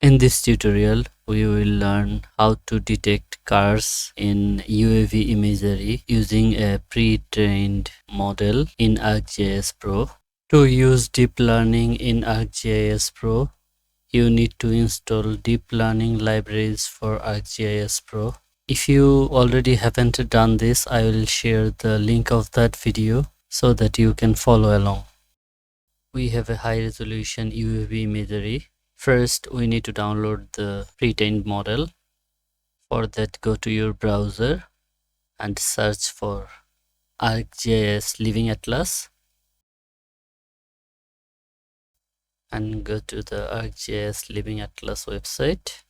In this tutorial, we will learn how to detect cars in UAV imagery using a pre-trained model in ArcGIS Pro. To use deep learning in ArcGIS Pro, you need to install deep learning libraries for ArcGIS Pro. If you already haven't done this, I will share the link of that video so that you can follow along. We have a high resolution UAV imagery. First, we need to download the pre-trained model. For that, go to your browser and search for ArcGIS Living Atlas and go to the ArcGIS Living Atlas website.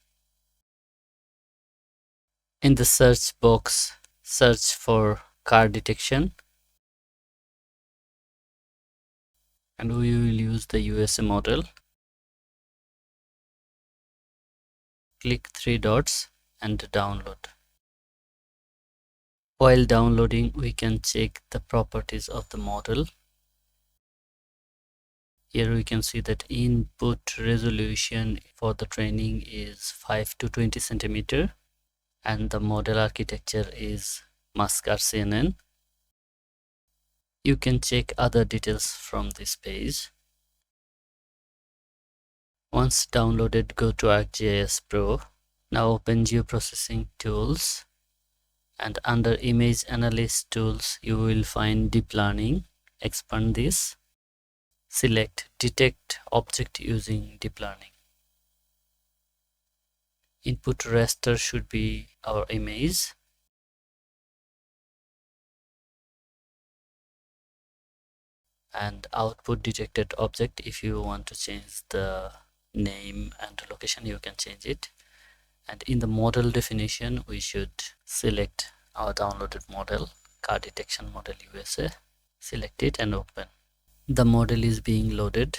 In the search box, search for car detection and we will use the USA model. Click three dots and download. While downloading, we can check the properties of the model. Here we can see that input resolution for the training is 5 to 20 centimeter and the model architecture is Mascar CNN. You can check other details from this page. Once downloaded, go to ArcGIS Pro. Now open Geoprocessing Tools and under Image Analysis Tools you will find Deep Learning. Expand this. Select Detect Object using Deep Learning. Input raster should be our image. And output detected object, if you want to change the name and location, you can change it. And in the model definition, we should select our downloaded model, car detection model USA. Select it and open. The model is being loaded.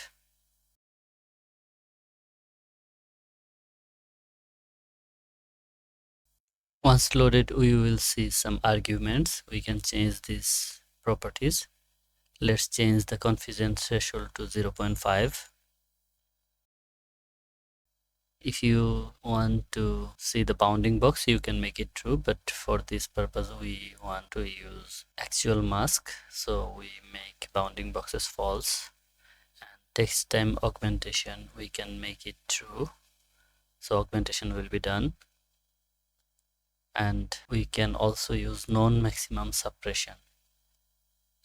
Once loaded, we will see some arguments. We can change these properties. Let's change the confusion threshold to 0.5. If you want to see the bounding box, you can make it true, but for this purpose we want to use actual mask, so we make bounding boxes false. And text time augmentation, we can make it true, so augmentation will be done. And we can also use non-maximum suppression.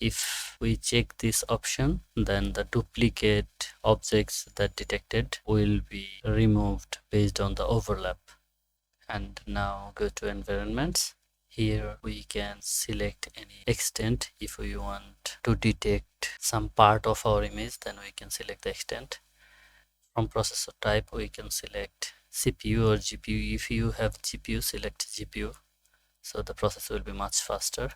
If we check this option, then the duplicate objects that detected will be removed based on the overlap. And now go to environments. Here we can select any extent. If we want to detect some part of our image, then we can select the extent. From processor type, we can select CPU or GPU. If you have GPU, select GPU, so the process will be much faster.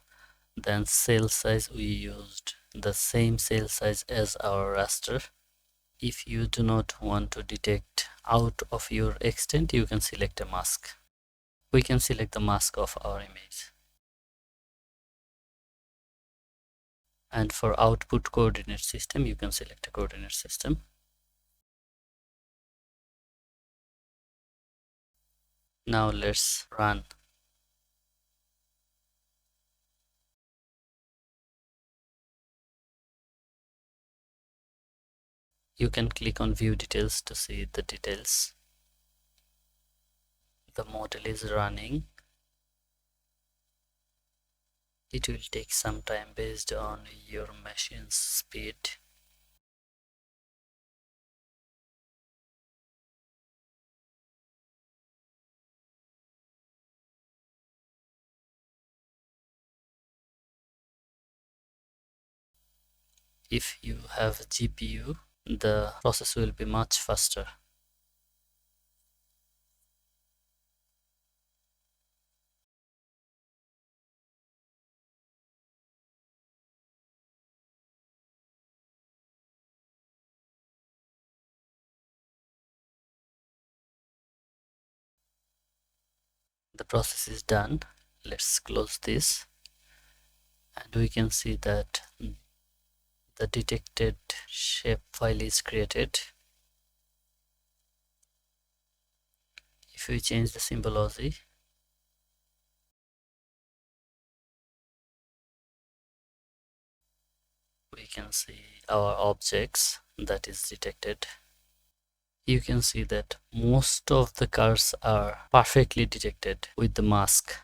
Then cell size, we used the same cell size as our raster. If you do not want to detect out of your extent, you can select a mask. We can select the mask of our image. And for output coordinate system, you can select a coordinate system. Now let's run. You can click on view details to see the details. The model is running. It will take some time based on your machine's speed. If you have GPU, the process will be much faster. The process is done. Let's close this, and we can see that the detected shape file is created. If we change the symbology, we can see our objects that is detected. You can see that most of the cars are perfectly detected with the mask.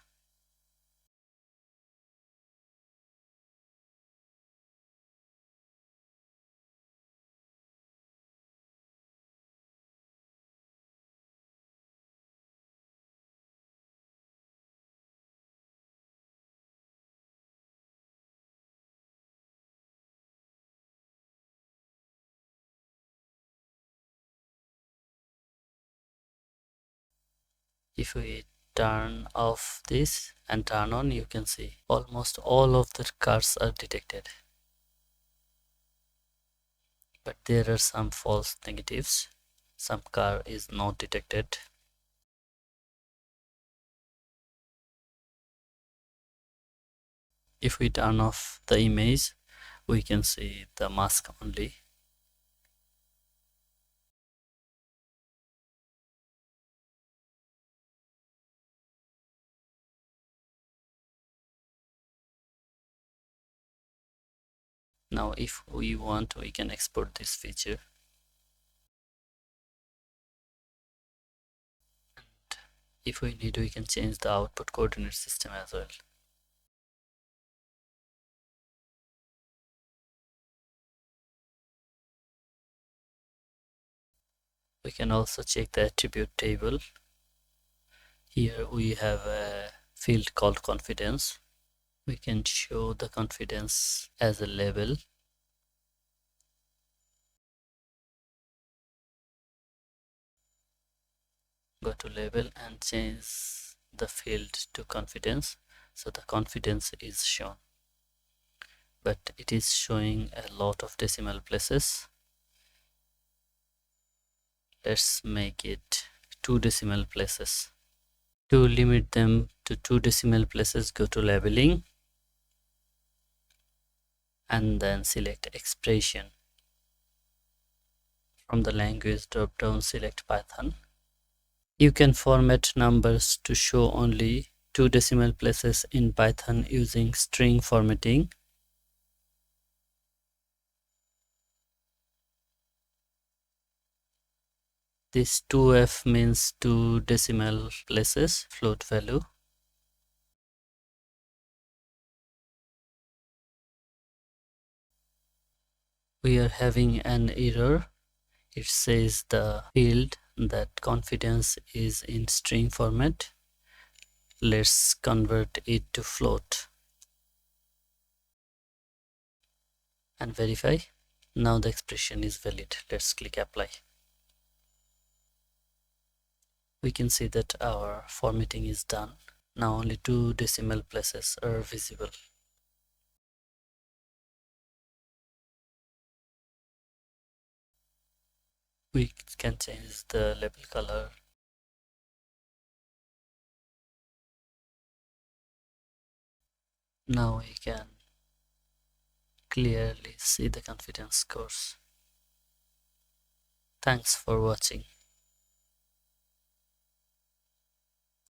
If we turn off this and turn on, you can see almost all of the cars are detected. But there are some false negatives. Some car is not detected. If we turn off the image, we can see the mask only. Now if we want, we can export this feature. If we need, we can change the output coordinate system as well. We can also check the attribute table. Here we have a field called confidence. We can show the confidence as a label. Go to label and change the field to confidence. So the confidence is shown, but it is showing a lot of decimal places. Let's make it 2 decimal places. To limit them to 2 decimal places, go to labeling and then select expression. From the language drop down, select Python. You can format numbers to show only 2 decimal places in Python using string formatting. This 2f means 2 decimal places float value. We are having an error. It says the field that confidence is in string format. Let's convert it to float and verify. Now the expression is valid. Let's click apply. We can see that our formatting is done. Now only 2 decimal places are visible. We can change the label color. Now we can clearly see the confidence scores. Thanks for watching.